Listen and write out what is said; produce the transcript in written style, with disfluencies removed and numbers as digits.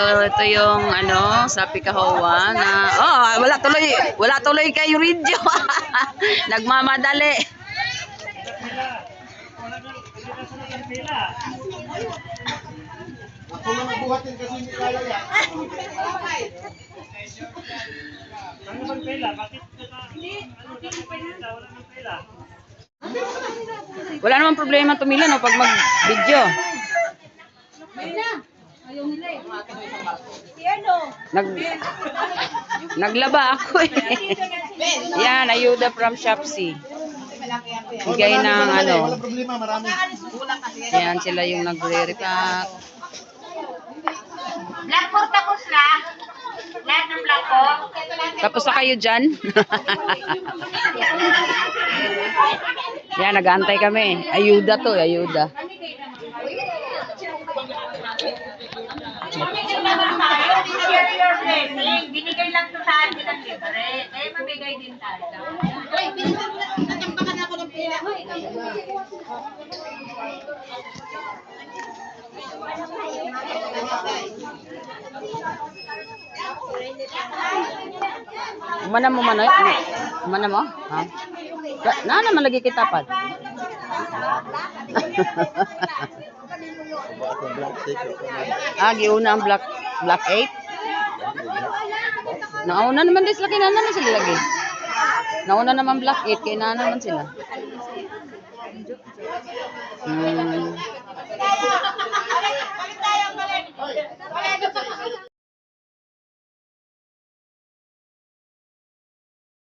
So ito yung ano sa Pikahawa na wala tuloy kay Ridjo. Nagmamadali. Ako lang nagbuhatin kasi hindi kaya yan. Ano bang pila? Bakit wala nang pila? Wala namang problema tumila no pag mag-video. Naglaba ako eh. Yan, ayuda from Shopsy. Bigay ng ano. Wala problema, marami. Yan sila yung nagre-repack. Black pork tapos na. Lahat ng black pork. Tapos na kayo dyan. Yan, nag-aantay kami. Ayuda to, ayuda. Share your blessing. Binigay lang to sa atin ng libre. Eh, mabigay din tayo. Natambakan ako ng pera. Umana mo manoy? Umana mo? Ha? Na naman lagi kita pa. Giuna ang black 8. Nauna naman din sila, kaya na naman sila lagi. Nauna naman black 8, kaya na naman sila.